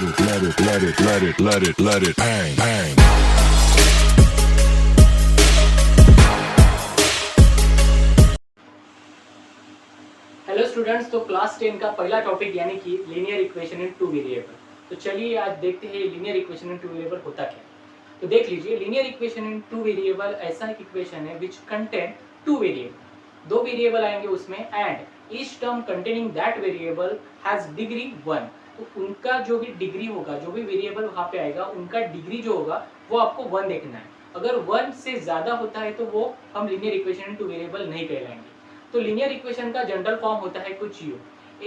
let it bang, bang. Hello students, तो class 10 का पहला टॉपिक यानी कि linear equation in two variable. तो चलिए आज देखते हैं linear equation in two variable होता क्या। तो देख लीजिए, linear equation in two variable ऐसा एक इक्वेशन है विच कंटेन टू वेरिएबल। दो वेरिएबल आएंगे उसमें and each term containing that variable has degree 1। तो उनका जो भी डिग्री होगा, जो भी वेरिएबल वहाँ पे आएगा, उनका डिग्री जो होगा वो आपको 1 देखना है। अगर 1 से ज़्यादा होता है तो वो हम linear equation in two variable नहीं कहलाएंगे। तो लीनियर इक्वेशन का जनरल फॉर्म होता है कुछ यूं,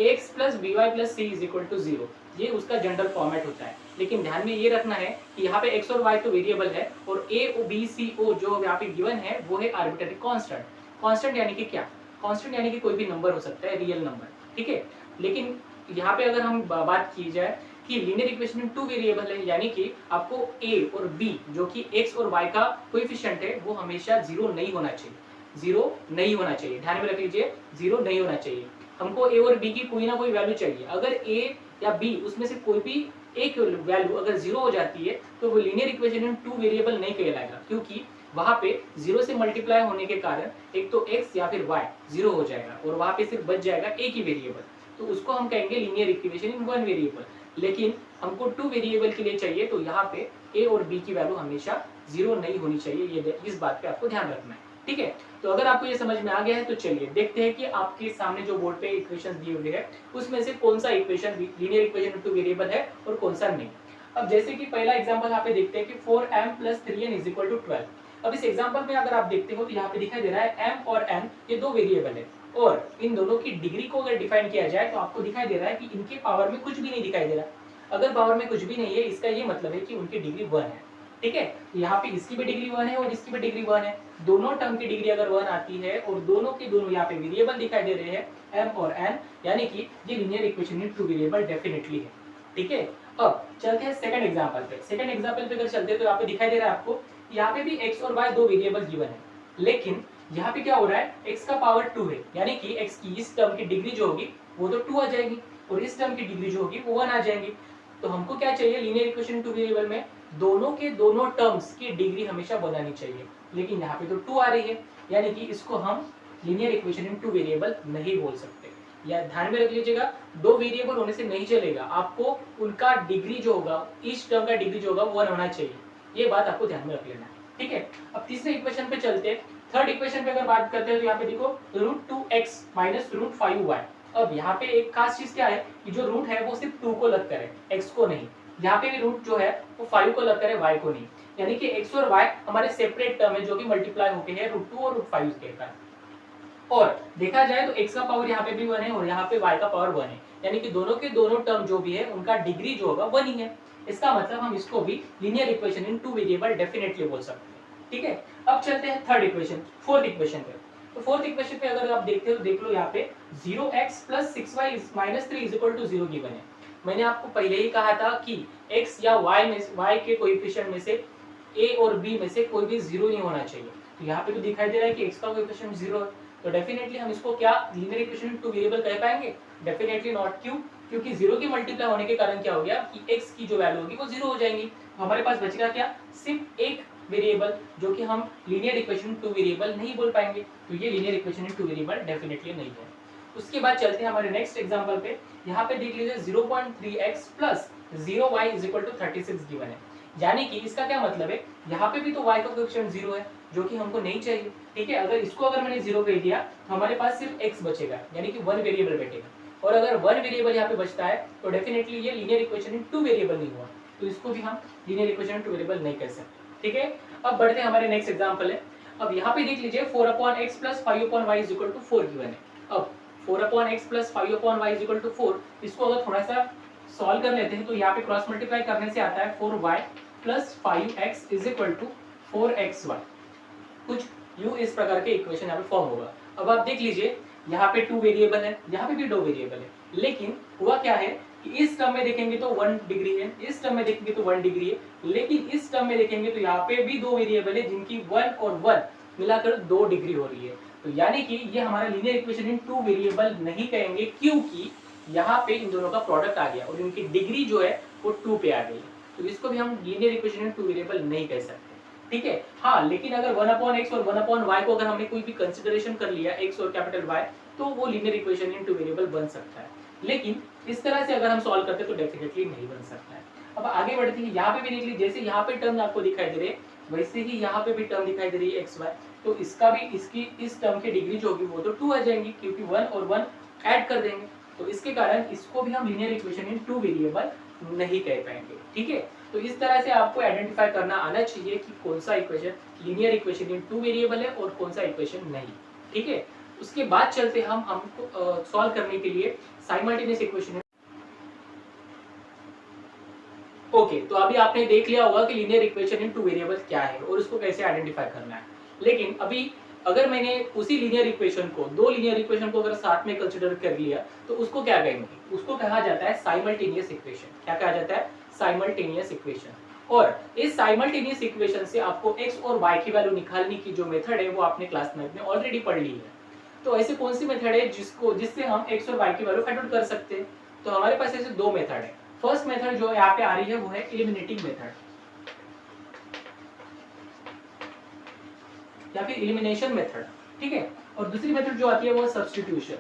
ax plus b y plus c is equal to 0। ये उसका जनरल फॉर्मेट होता है। लेकिन ध्यान में ये रखना है कि यहाँ पे x और y तो वेरिएबल है और a o b c o जो यहाँ पे गिवन है वो है आर्बिट्ररी कांस्टेंट। कांस्टेंट यानी कि क्या? कांस्टेंट यानी कि कोई भी नंबर हो सकता है, रियल नंबर, ठीक है। लेकिन यहाँ पे अगर हम बात की जाए कि लीनियर इक्वेशन में टू वेरिएबल है, यानी कि आपको a और b जो कि x और y का कोएफिशिएंट है वो हमेशा 0 नहीं होना चाहिए। 0 नहीं होना चाहिए, ध्यान में रख लीजिए, 0 नहीं होना चाहिए। हमको a और b की कोई ना कोई वैल्यू चाहिए। अगर a या b उसमें से कोई भी एक वैल्यू अगर 0 हो जाती है तो वो लीनियर इक्वेशन में टू वेरिएबल नहीं कहलाएगा, क्योंकि वहां पे 0 से मल्टीप्लाई होने के कारण एक तो x या फिर y 0 हो जाएगा और वहां पे सिर्फ बच जाएगा एक ही वेरिएबल। तो उसको हम कहेंगे linear equation in one variable. लेकिन हमको टू वेरिएबल के लिए चाहिए, तो यहाँ पे a और b की वैल्यू हमेशा 0 नहीं होनी चाहिए। ये इस बात पे आपको ध्यान रखना है, ठीक है। तो अगर आपको ये समझ में आ गया है तो चलिए देखते हैं कि आपके सामने जो बोर्ड पे इक्वेशन दिए हुए हैं उसमें से कौन सा equation linear equation two variable है और कौन सा नहीं। अब जैसे कि पहला एग्जांपल यहाँ पे देखते हैं कि 4m + 3n = 12। अब इस एग्जांपल में अगर आप देखते हो तो यहाँ पे दिखाई दे रहा है m और n ये दो वेरिएबल है और इन दोनों की डिग्री को अगर डिफाइन किया जाए तो आपको दिखाई दे रहा है कि इनके पावर में कुछ भी नहीं दिखाई दे रहा। अगर पावर में कुछ भी नहीं है इसका ये मतलब है कि उनकी डिग्री 1 है, ठीक है। तो यहाँ पे इसकी भी डिग्री 1 है और इसकी भी डिग्री 1 है। दोनों टर्म की डिग्री अगर 1 आती है और दोनों के दोनों यहाँ पे वेरिएबल दिखाई दे रहे हैं m और n, यानी कि ये लीनियर इक्वेशन में टू वेरिएबल डेफिनेटली है, ठीक है। अब चलते हैं सेकंड एग्जांपल पे। सेकंड एग्जांपल पे अगर चलते हैं तो यहाँ पे दिखाई दे रहा है आपको, यहाँ पे भी x और y दो वेरिएबल गिवन है, लेकिन यहाँ पे क्या हो रहा है, x का पावर 2 है, यानी कि x की इस टर्म की डिग्री जो होगी वो तो 2 आ जाएगी और इस टर्म की डिग्री जो होगी वो 1 आ जाएगी। तो हमको क्या चाहिए, लीनियर इक्वेशन टू वेरिएबल में दोनों के दोनों टर्म्स की डिग्री हमेशा बनानी चाहिए, लेकिन यहाँ पे तो 2 आ रही है, यानी कि इसको हम linear equation in two variable नहीं बोल सकते। या ध्यान में रख लीजिएगा, दो वेरिएबल होने से नहीं चलेगा, आपको उनका डिग्री जो होगा, ईच टर्म का डिग्री जो होगा वो 1 होना चाहिए। ये बात आपको ध्यान में रख लेना है, ठीक है। अब तीसरे इक्वेशन पे चलते हैं। थर्ड इक्वेशन पे अगर बात करते हैं तो यहाँ पे देखो √2x - √5y। अब यहाँ पे एक खास चीज क्या है कि जो रूट है वो सिर्फ 2 को लगकर है, x को नहीं। यहाँ पे भी रूट जो है वो 5 को लगकर है, y को नहीं। यानी कि x और y हमारे सेपरेट टर्म है जो कि मल्टीप्लाई होके है √2 और √5 के कारण। और देखा जाए तो x का पावर यहाँ पे भी 1 है और यहाँ पे y का पावर 1 है, यानी कि दोनों के दोनों टर्म जो भी है उनका डिग्री जो होगा 1 ही है। इसका मतलब हम इसको भी linear equation in two variable definitely बोल सकते हैं, ठीक है। अब चलते हैं थर्ड इक्वेशन, फोर्थ इक्वेशन पे। तो फोर्थ इक्वेशन पे अगर आप देखते हो, देख लो यहाँ पे 0x + 6y - 3 = 0 गिवन है। मैंने आपको पहले ही कहा था कि x या y के कोएफिशिएंट में से a और b में से कोई भी 0 नहीं होना चाहिए। तो यहाँ पे तो दिखाई दे रहा है कि x का कोएफिशिएंट 0 है, तो डेफिनेटली हम इसको क्या लीनियर इक्वेशन टू वेरिएबल कह पाएंगे? Definitely not. क्यों? क्योंकि 0 की मल्टीप्लाई होने के कारण क्या हो गया कि x की जो वैल्यू होगी वो 0 हो जाएंगी। तो हमारे पास बचेगा क्या? सिर्फ एक वेरिएबल, जो कि हम लीनियर इक्वेशन टू वेरिएबल नहीं बोल पाएंगे। तो ये linear equation two variable definitely नहीं है। उसके बाद चलते हैं हमारे नेक्स्ट एग्जांपल पे। यहाँ पे देख लीजिए 0.3x + 0y = 36 गिवन है, यानी कि इसका क्या मतलब है, यहाँ पे भी तो y का कोएफिशिएंट 0 है जो कि हमको नहीं चाहिए, ठीक है। अगर मैंने 0 कह दिया तो हमारे पास सिर्फ x बचेगा, यानी कि 1 वेरिएबल बैठेगा। और अगर 1 वेरिएबल यहाँ पे बचता है तो डेफिनेटली ये linear equation in two variable नहीं हुआ, तो इसको भी हम linear equation in two variable नहीं कह सकते, ठीक है। अब बढ़ते हैं हमारे नेक्स्ट एग्जांपल है। अब यहाँ पे देख लीजिए 4/x + 5/y = 4 गिवन है। अब 4/x + 5/y = 4, इसको अगर थोड़ा सा सॉल्व कर लेते हैं तो यहाँ पे क्रॉस मल्टीप्लाई करने से आता है 4y + 5x = 4xy। कुछ यूं इस प्रकार के इक्वेशन यहाँ पे फॉर्म होगा। अब आप देख लीजिए, यहाँ पे 2 वेरिएबल है, यहाँ पे भी 2 वेरिएबल है, लेकिन हुआ क्या है कि इस टर्म में देखेंगे तो 1 डिग्री है, इस टर्म में देखेंगे तो 1 डिग्री है, लेकिन इस टर्म में देखेंगे तो यहाँ पे भी 2 वेरिएबल है जिनकी 1 और 1 मिलाकर 2 डिग्री हो रही है। तो यानी कि ये हमारा linear equation in two variable नहीं कहेंगे, क्योंकि यहाँ पे इन दोनों का प्रोडक्ट आ गया और इनकी डिग्री जो है वो 2 पे आ गई, तो इसको भी हम linear equation in two variable नहीं कह सकते, ठीक है। हाँ, लेकिन अगर 1/x और 1/y को अगर हमने कोई भी कंसिडरेशन कर लिया x और कैपिटल Y, तो वो linear equation in two variable बन सकता है, लेकिन इस तरह से अगर हम सॉल्व करते तो डेफिनेटली नहीं बन सकता है। अब आगे बढ़ते हैं, यहाँ पे भी देख लीजिए, जैसे यहाँ पे टर्म आपको दिखाई दे रहे हैं वैसे ही यहाँ पे भी टर्म दिखाई दे रही है xy, तो इसका भी इसकी इस टर्म की डिग्री जो होगी वो तो 2 आ जाएंगी, क्योंकि 1 और 1 ऐड कर देंगे, तो इसके कारण इसको भी हम linear equation in two variable नहीं कह पाएंगे, ठीक है। तो इस तरह से आपको आइडेंटिफाई करना आना चाहिए कि कौन सा equation linear equation in two variable है और कौन सा इक्वेशन नहीं, ठीक है। उसके बाद चलते हम हमको सॉल्व करने के लिए साइमल्टेनियस इक्वेशन। ओके, तो अभी आपने देख लिया होगा कि linear equation in two variable क्या है और उसको कैसे आइडेंटिफाई करना है, लेकिन अभी अगर मैंने उसी लीनियर इक्वेशन को, दो लीनियर इक्वेशन को अगर साथ में कंसीडर कर लिया तो उसको क्या कहेंगे, उसको कहा जाता है साइमल्टेनियस इक्वेशन। क्या कहा जाता है? Simultaneous equation. और इस साइमल्टेनियस इक्वेशन से आपको x और y की वैल्यू निकालने की जो मेथड है वो आपने क्लास 9 में ऑलरेडी पढ़ ली है। तो ऐसे कौन सी मेथड है जिससे हम x और y की वैल्यू फाइंड आउट कर सकते हैं? तो हमारे पास ऐसे दो मेथड है। फर्स्ट मेथड जो यहाँ पे आ रही है वो है एलिमिनेटिंग मेथड या फिर एलिमिनेशन मेथड, ठीक है। और दूसरी मेथड जो आती है वो है सब्स्टिट्यूशन,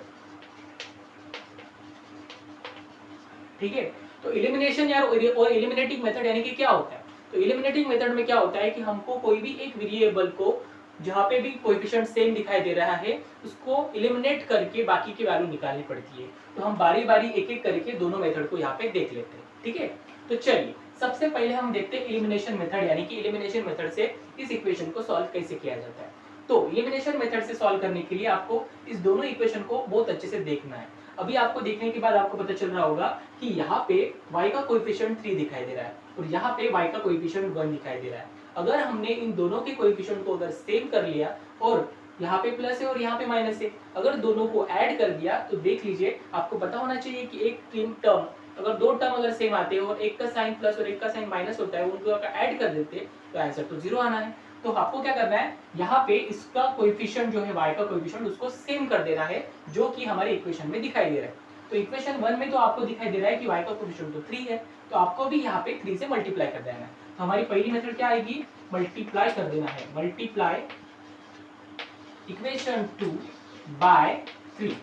ठीक है। तो एलिमिनेशन यार और एलिमिनेटिंग मेथड यानी कि क्या होता है? तो एलिमिनेटिंग मेथड में क्या होता है कि हमको कोई भी एक वेरिएबल को जहाँ पे भी कोएफिशिएंट सेम दिखाई दे रहा है उसको एलिमिनेट करके बाकी की वैल्यू निकालनी पड़ती है। तो हम बारी बारी एक एक करके दोनों मेथड को यहाँ पे देख लेते हैं, ठीक है। तो चलिए सबसे पहले हम देखते हैं एलिमिनेशन मेथड, यानी कि एलिमिनेशन मेथड से इस इक्वेशन को सॉल्व कैसे किया जाता है। तो एलिमिनेशन मेथड से सॉल्व करने के लिए आपको इस दोनों इक्वेशन को बहुत अच्छे से देखना है। अभी आपको देखने के बाद आपको पता चल रहा होगा कि यहाँ पे y का कोएफिशिएंट 3 दिखाई दे रहा है और यहाँ पे y का कोएफिशिएंट 1 दिखाई दे रहा है। अगर हमने इन दोनों के कोएफिशिएंट को अगर सेम कर लिया और यहाँ पे प्लस है और यहाँ पे माइनस है, अगर दोनों को ऐड कर दिया तो देख लीजिए आपको पता होना चाहिए कि एक टर्म अगर दो टर्म अगर सेम आते हैं और एक का साइन प्लस और एक का साइन माइनस होता है, उनको अगर ऐड कर देते तो आंसर तो 0 आना है। तो आपको क्या करना है, यहाँ पे इसका कोएफिशिएंट जो है y का कोएफिशिएंट उसको सेम कर देना है जो कि हमारे इक्वेशन में दिखाई दे रहा है। तो इक्वेशन 1 में तो आपको दिखाई दे रहा है कि y का कोएफिशिएंट तो 3 है, तो आपको भी यहाँ पे 3 से मल्टीप्लाई कर देना है। तो हमारी पहली मेथड क्या आएगी, मल्टीप्लाई कर देना है, मल्टीप्लाई इक्वेशन 2 बाय 3।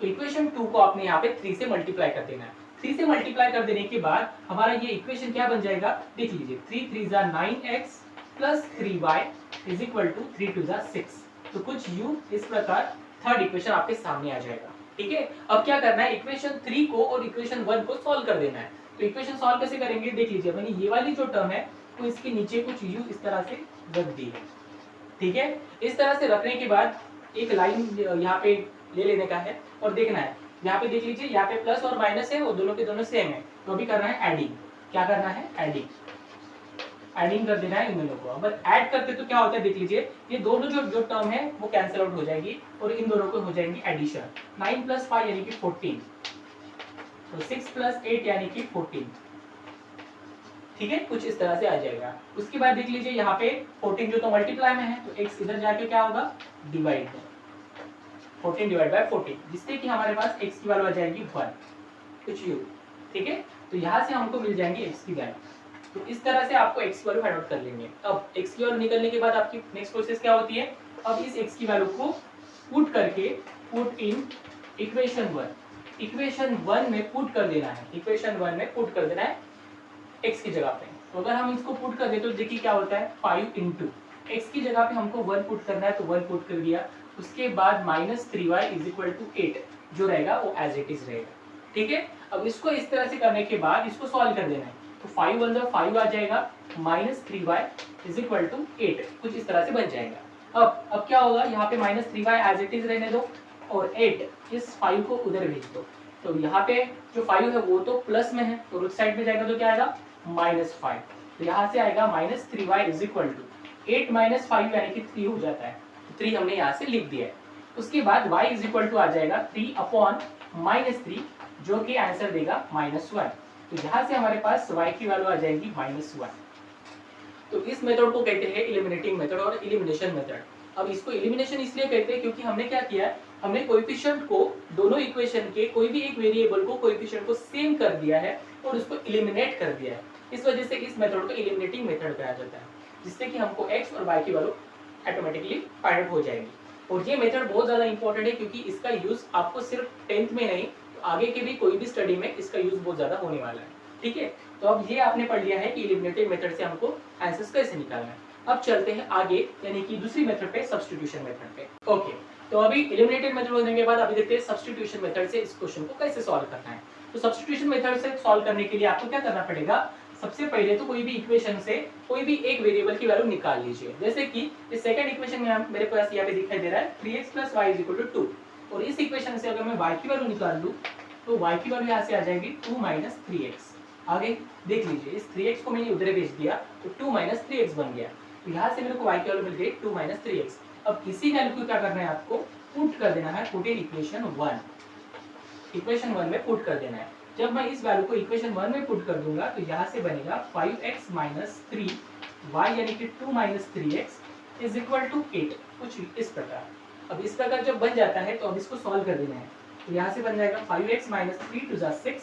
तो इक्वेशन 2 को आपने यहाँ पे 3 से मल्टीप्लाई कर देना है। 3 से मल्टीप्लाई कर देने के बाद हमारा ये इक्वेशन क्या बन जाएगा, देख लीजिए 3 3 जा 9x plus 3y is equal to 3 2 जा 6। तो कुछ u इस प्रकार थर्ड इक्वेशन आपके सामने आ जाएगा, ठीक है। अब क्या करना है, इक्वेशन 3 को और इक्वेशन 1 को सॉल्व कर देना है। तो इक्वेशन सॉल्व कैसे करेंगे, देख लीजिए मैंने ये वाली जो टर्म है तो इसके नीचे कुछ u इस तरह से रख दी है, ठीक है। इस तरह से रखने के बाद एक लाइन यहाँ पे ले लेने का है और देखना है, यहाँ पे देख लीजिए यहाँ पे प्लस और माइनस है और दोनों के दोनों सेम है, तो अभी करना है एडिंग। क्या करना है, एडिंग कर देना है इन दोनों को। अब ऐड करते तो क्या होता है, देख लीजिए ये दोनों जो टर्म है वो कैंसिल आउट हो जाएगी और इन दोनों को हो जाएंगी एडिशन। 9 + 5 यानी कि 14, तो 6 + 8 यानी कि 14, ठीक है, कुछ इस तरह से आ जाएगा। उसके बाद देख लीजिए यहाँ पे 14 जो तो मल्टीप्लाई में है तो x इधर जाके क्या होगा, डिवाइड में 14 डिवाइड बाय 14, जिससे कि हमारे पास x की वैल्यू आ जाएगी 1 कुछ u, ठीक है। तो यहाँ से हमको मिल जाएंगी x की वैल्यू। तो इस तरह से आपको x की वैल्यू फाइंड आउट कर लेंगे। अब x की वैल्यू निकलने के बाद आपकी नेक्स्ट प्रोसेस क्या होती है, अब इस x की वैल्यू को पुट करके पुट इन इक्वेशन 1 में पुट कर देना है, इक्वेशन 1 में पुट कर देना है x की जगह पे। तो अगर हम इसको पुट कर दे तो देखिए क्या होता है, 5 इंटू x की जगह पे हमको 1 पुट करना है तो 1 पुट कर दिया। उसके बाद -3y इज इक्वल टू 8 जो रहेगा वो एज इट इज रहेगा, ठीक है। अब इसको इस तरह से करने के बाद इसको सॉल्व कर देना है, तो 5 1 जा 5 आ जाएगा, -3y इज इक्वल टू 8 कुछ इस तरह से बन जाएगा। अब क्या होगा, यहाँ पे -3y एज इट इज रहने दो और 8 इस 5 को उधर भेज दो। तो यहाँ पे जो 5 है वो तो प्लस में है तो उस साइड में जाएगा तो क्या आएगा, -5। तो यहाँ से आएगा -3y इज इक्वल टू 8 - 5 यानी कि 3 हो जाता है, 3 हमने यहाँ से लिख दिया है। उसके बाद y इज इक्वल टू आ जाएगा 3/-3 जो कि आंसर देगा -1। तो यहाँ से हमारे पास y की वैल्यू आ जाएगी -1। तो इस मेथड को कहते हैं एलिमिनेटिंग मेथड और एलिमिनेशन मेथड। अब इसको एलिमिनेशन इसलिए कहते हैं क्योंकि हमने क्या किया है, हमने कोएफिशिएंट को दोनों इक्वेशन के कोई भी एक वेरिएबल को कोएफिशिएंट को सेम कर दिया है और उसको एलिमिनेट कर दिया है। इस वजह से इस मेथड को एलिमिनेटिंग मेथड कहा जाता है, जिससे कि हमको x और y की वैल्यू ऑटोमेटिकली फाइंड आउट हो जाएगी। और ये मेथड बहुत ज़्यादा इंपॉर्टेंट है क्योंकि इसका यूज़ आपको सिर्फ 10th में नहीं, तो आगे के भी कोई भी स्टडी में इसका यूज़ बहुत ज़्यादा होने वाला है। ठीक है, तो अब ये आपने पढ़ लिया है कि एलिमिनेटिंग मेथड से हमको आंसर्स कैसे निकालना है। अब चलते हैं आगे, यानी कि दूसरी मेथड पे, सब्स्टिट्यूशन मेथड पे। ओके, तो अभी एलिमिनेटेड मेथड होने के बाद अभी देखते हैं सब्स्टिट्यूशन मेथड से इस क्वेश्चन को कैसे सॉल्व करना है। तो सब्स्टिट्यूशन मेथड से सॉल्व करने के लिए आपको क्या करना पड़ेगा, सबसे पहले तो कोई भी इक्वेशन से कोई भी एक वेरिएबल की वैल्यू निकाल लीजिए। जैसे कि इस सेकंड इक्वेशन में मेरे पास यहाँ पे दिखाई दे रहा है 3x + y = 2, और इस इक्वेशन से अगर मैं y की वैल्यू निकाल लूँ तो y की वैल्यू यहाँ से आ जाएगी 2 - 3x। आगे देख लीजिए, इस 3x को मैंने उधर भेज दिया तो 2 - 3x बन गया। तो यहाँ से मेरे को y की वैल्यू मिल गई 2 - 3x। अब इसी वैल्यू को क्या करना है, आपको पुट कर देना है, पुट इन इक्वेशन 1 में पुट कर देना है। जब मैं इस वैल्यू को इक्वेशन 1 में पुट कर दूंगा तो यहाँ से बनेगा 5x - 3y यानी कि 2 - 3x = 8, कुछ इस प्रकार। अब इस प्रकार जब बन जाता है तो अब इसको सॉल्व कर देना है। तो यहाँ से बन जाएगा 5x - 3 × 6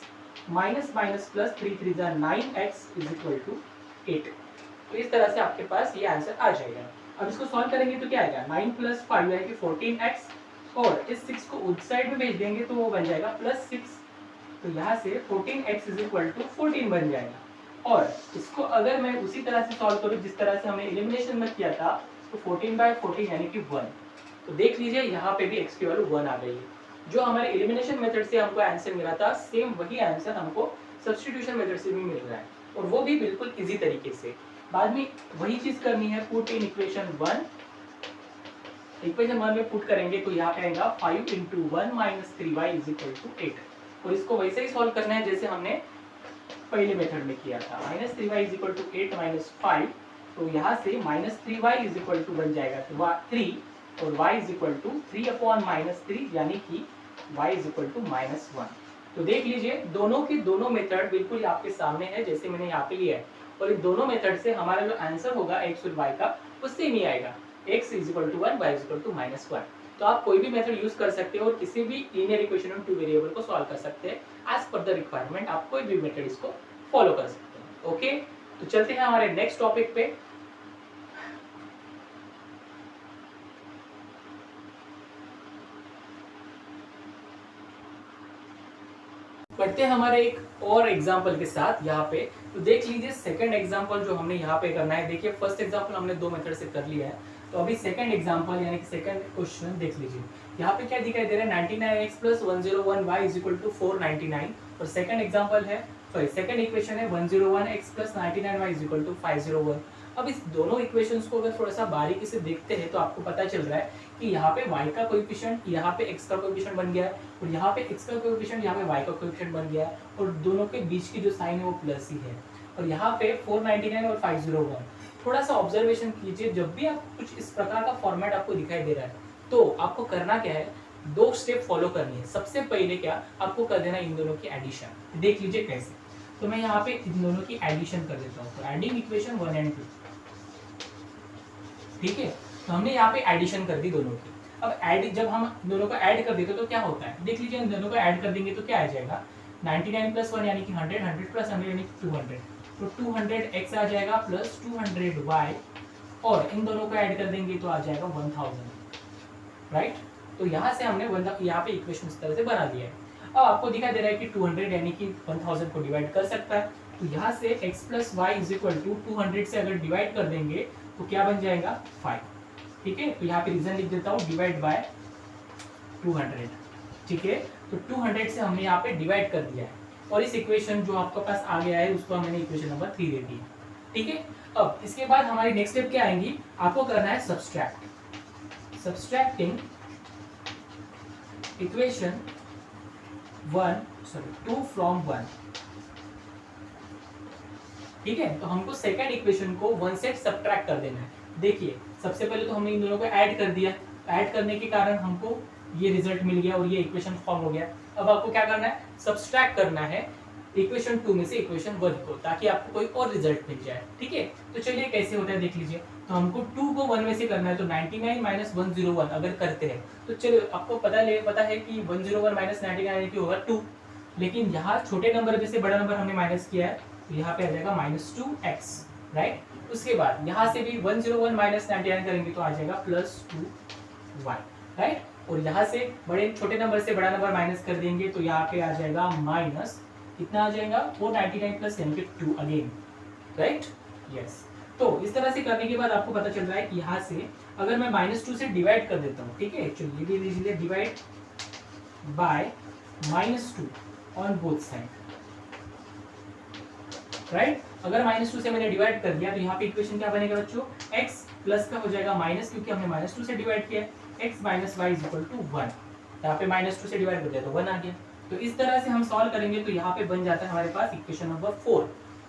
-+ 3 × 3 = 9x = 8। तो इस तरह से आपके पास ये आंसर आ जाएगा। अब इसको सॉल्व करेंगे तो क्या आएगा, 9 + 5 यानी कि 14x, और इस 6 को उस साइड में भेज देंगे तो वो बन जाएगा +6। तो यहाँ से 14x = 14 बन जाएगा। और इसको अगर मैं उसी तरह से सॉल्व करूँ जिस तरह से हमने एलिमिनेशन में किया था, तो 14/14 यानी कि 1। तो देख लीजिए यहाँ पे भी x की वैल्यू 1 आ गई है। जो हमारे एलिमिनेशन मेथड से हमको आंसर मिला था, सेम वही आंसर हमको सब्स्टिट्यूशन मेथड से भी मिल रहा है, और वो भी बिल्कुल इजी तरीके से। बाद में वही चीज करनी है, पुट इन इक्वेशन 1। इक्वेशन 1 में पुट करेंगे तो यहाँ पे आएगा 5 × 1 - 3y = 8, और इसको वैसे ही सॉल्व करना है जैसे हमने पहले मेथड में किया था। -3y = 8 - 5, तो यहाँ से -3y = बन जाएगा 3, और y = 3/-3 यानी कि y = -1। तो देख लीजिए, दोनों के दोनों मेथड बिल्कुल आपके सामने है जैसे मैंने यहाँ पे लिया है, और इन दोनों मेथड से हमारा जो आंसर होगा x और y का, वो सेम ही आएगा, x = 1, y = -1। तो आप कोई भी मेथड यूज कर सकते हो और किसी भी लीनियर इक्वेशन में 2 वेरिएबल को सॉल्व कर सकते हैं। एज पर द रिक्वायरमेंट आप कोई भी मेथड इसको फॉलो कर सकते हैं। ओके, तो चलते हैं हमारे नेक्स्ट टॉपिक पे। पढ़ते हैं हमारे एक और एग्जाम्पल के साथ यहाँ पे। तो देख लीजिए, सेकंड एग्जाम्पल जो हमने यहाँ पे करना है, देखिए फर्स्ट एग्जाम्पल हमने 2 मेथड से कर लिया है, तो अभी सेकंड एग्जाम्पल यानी कि सेकंड क्वेश्चन देख लीजिए। यहाँ पे क्या दिखाई दे रहा है, 99x + 101y = 499, और सेकंड एग्जाम्पल है, सॉरी सेकंड इक्वेशन है 101x + 99y = 501। अब इस दोनों इक्वेशंस को अगर थोड़ा सा बारीकी से देखते हैं तो आपको पता चल रहा है कि यहाँ पे y का कोएफिशिएंट, यहाँ पे x का कोएफिशिएंट बन गया है, और यहाँ पे x का कोएफिशिएंट, यहाँ पे y का कोएफिशिएंट बन गया है, और दोनों के बीच की जो साइन है वो प्लस ही है। और यहाँ पे 499 और 501। थोड़ा सा ऑब्जर्वेशन कीजिए, जब भी आप कुछ इस प्रकार का फॉर्मेट आपको दिखाई दे रहा है तो आपको करना क्या है, 2 स्टेप फॉलो करनी है। सबसे पहले क्या आपको कर देना, इन दोनों की एडिशन। देख लीजिए कैसे। तो मैं यहाँ पे इन दोनों की एडिशन कर देता हूँ। तो एडिंग इक्वेशन 1 और 2, ठीक है। तो हमने यहाँ पे एडिशन कर दी दोनों की। अब ऐड, जब हम दोनों को ऐड कर देते तो क्या होता है, देख लीजिए, इन दोनों को ऐड कर देंगे तो क्या आ जाएगा, 99 + 1 यानी कि 100, 100 + 100 यानी कि 200। तो 200x आ जाएगा प्लस 200y, और इन दोनों को ऐड कर देंगे तो आ जाएगा 1000, राइट। तो यहाँ से हमने यहाँ पे इक्वेशन इस तरह से बना दिया है। अब आपको दिखाई दे रहा है कि 200 यानी कि 1000 को डिवाइड कर सकता है, तो यहाँ से x + y = 200 से अगर डिवाइड कर देंगे तो क्या बन जाएगा, 5, ठीक है। तो यहाँ पे रीजन लिख देता हूँ, डिवाइड बाय 200, ठीक है। तो 200 से हमने यहाँ पे डिवाइड कर दिया है, और इस इक्वेशन जो आपके पास आ गया है उसको मैंने इक्वेशन नंबर 3 दे दी है, ठीक है। अब इसके बाद हमारी नेक्स्ट स्टेप क्या आएंगी, आपको करना है सब्सट्रैक्टिंग इक्वेशन 2 फ्रॉम 1, ठीक है। तो हमको सेकंड इक्वेशन को 1 से सब्ट्रैक्ट कर देना है। देखिए, सबसे पहले तो हमने इन दोनों को ऐड कर दिया, ऐड करने के कारण हमको ये रिजल्ट मिल गया और ये इक्वेशन फॉर्म हो गया। अब आपको क्या करना है, सब्सट्रैक्ट करना है इक्वेशन 2 में से इक्वेशन 1 को, ताकि आपको कोई और रिजल्ट मिल जाए। ठीक है, तो चलिए कैसे होता है देख लीजिए। तो हमको 2 को 1 में से करना है, तो 99 माइनस 101 अगर करते हैं तो चलिए आपको पता है कि 101 माइनस 99 होगा 2, लेकिन यहाँ छोटे नंबर में से बड़ा नंबर हमने माइनस किया है, तो यहाँ पे आ जाएगा -2x, राइट। उसके बाद यहाँ से भी 101 माइनस 99 करेंगे तो आ जाएगा +2y, राइट। और यहाँ से छोटे नंबर से बड़ा नंबर माइनस कर देंगे तो यहाँ पे आ जाएगा माइनस, कितना आ जाएगा 499 प्लस यानी कि 2 अगेन, राइट, यस। तो इस तरह से करने के बाद आपको पता चल रहा है कि यहाँ से अगर मैं -2 से डिवाइड कर देता हूँ, ठीक है, चलिए ये लीजिए divide by -2 on both side, right. अगर -2 से मैंने डिवाइड कर दिया तो यहाँ पे इक्वेशन क्या बनेगा बच्चों, x प्लस का हो जाएगा माइनस, क्योंकि हमने -2 से डिवाइड किया, x minus y is equal to 1। यहाँ पे -2 से डिवाइड कर दिया तो 1 आ गया। तो इस तरह से हम सॉल्व करेंगे तो यहाँ पे बन जाता है हमारे पास इक्वेशन नंबर 4।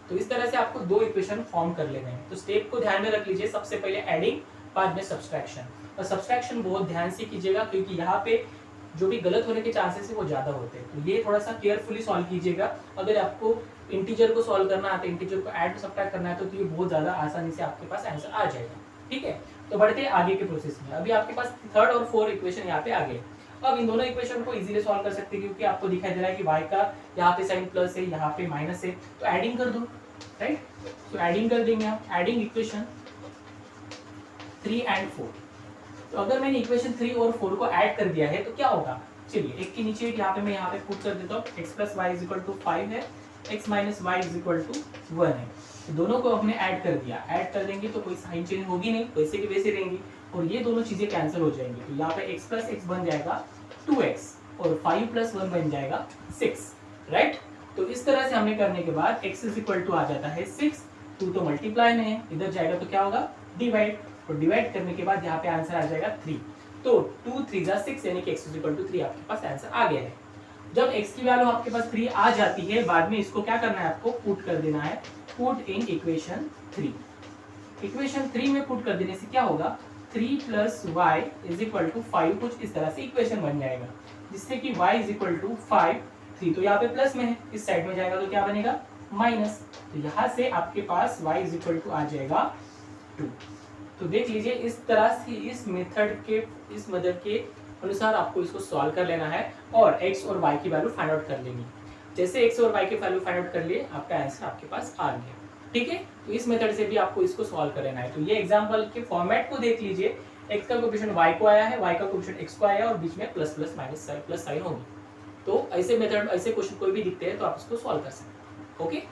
तो इस तरह से आपको दो इक्वेशन फॉर्म कर लेने हैं। तो स्टेप को ध्यान में रख लीजिए, सबसे पहले एडिंग, बाद में सब्सट्रैक्शन। और सब्सट्रैक्शन बहुत ध्यान से कीजिएगा, क्योंकि यहाँ पे जो भी गलत होने के चांसेस है वो ज़्यादा होते हैं, तो ये थोड़ा सा केयरफुली सॉल्व कीजिएगा। अगर आपको इंटीजर को सॉल्व करना आता है, इंटीजर को ऐड सब्ट्रैक्ट करना है, तो ये बहुत ज़्यादा आसानी से आपके पास आंसर आ जाएगा। ठीक है, तो बढ़ते हैं आगे के प्रोसेस में। अभी आपके पास थर्ड और फोर्थ इक्वेशन यहाँ पे आ गए। अब इन दोनों इक्वेशन को इजीली सॉल्व कर सकते हैं, क्योंकि आपको दिखाई दे रहा है कि y का यहाँ पे साइन प्लस है, यहाँ पे माइनस है, तो एडिंग कर दो, राइट। तो एडिंग कर देंगे हम, एडिंग इक्वेशन 3 एंड 4। तो अगर मैंने इक्वेशन 3 और 4 को ऐड कर दिया है तो क्या होगा, चलिए एक के नीचे यहाँ पे मैं यहाँ पे पुट कर देता हूँ। x plus y is equal to 5 है, x minus y is equal to 1 है। तो दोनों को हमने ऐड कर दिया, ऐड कर देंगे तो कोई साइन चेंज होगी नहीं, वैसे की वैसे रहेंगी, और ये दोनों चीजें कैंसिल हो जाएंगी। तो यहाँ पे x प्लस एक्स बन जाएगा 2x और 5 प्लस 1 बन जाएगा 6, राइट। तो इस तरह से हमने करने के बाद x इज इक्वल टू आ जाता है 6, 2 तो मल्टीप्लाई में है, इधर जाएगा तो क्या होगा डिवाइड, और डिवाइड करने के बाद यहाँ पे आंसर आ जाएगा 3। तो 2 3 जा 6 यानी कि x इज इक्वल टू 3 आपके पास आंसर आ गया है। जब x की वैल्यू आपके पास 3 आ जाती है, बाद में इसको क्या करना है, आपको पुट कर देना है, पुट इन इक्वेशन 3। इक्वेशन 3 में पुट कर देने से क्या होगा, 3 plus y is equal to 5, कुछ इस तरह से इक्वेशन बन जाएगा, जिससे कि y इज इक्वल टू 5, 3 तो यहाँ पे प्लस में है, इस साइड में जाएगा तो क्या बनेगा माइनस। तो यहाँ से आपके पास y इज इक्वल टू आ जाएगा 2। तो देख लीजिए, इस तरह से इस मेथड के, इस मेथड के अनुसार आपको इसको सॉल्व कर लेना है और x और y की वैल्यू फाइंड आउट कर लेनी। जैसे x और y की वैल्यू फाइंड आउट कर लिए, आपका आंसर आपके पास आ गया। ठीक है, तो इस मेथड से भी आपको इसको सॉल्व कर लेना है। तो ये एग्जांपल के फॉर्मेट को देख लीजिए, x का कोएफिशिएंट y को आया है, y का कोएफिशिएंट x को आया है, और बीच में plus plus minus plus sign होगी। तो ऐसे मेथड, ऐसे क्वेश्चन कोई भी दिखते हैं तो आप इसको सॉल्व कर सकते हैं। ओके।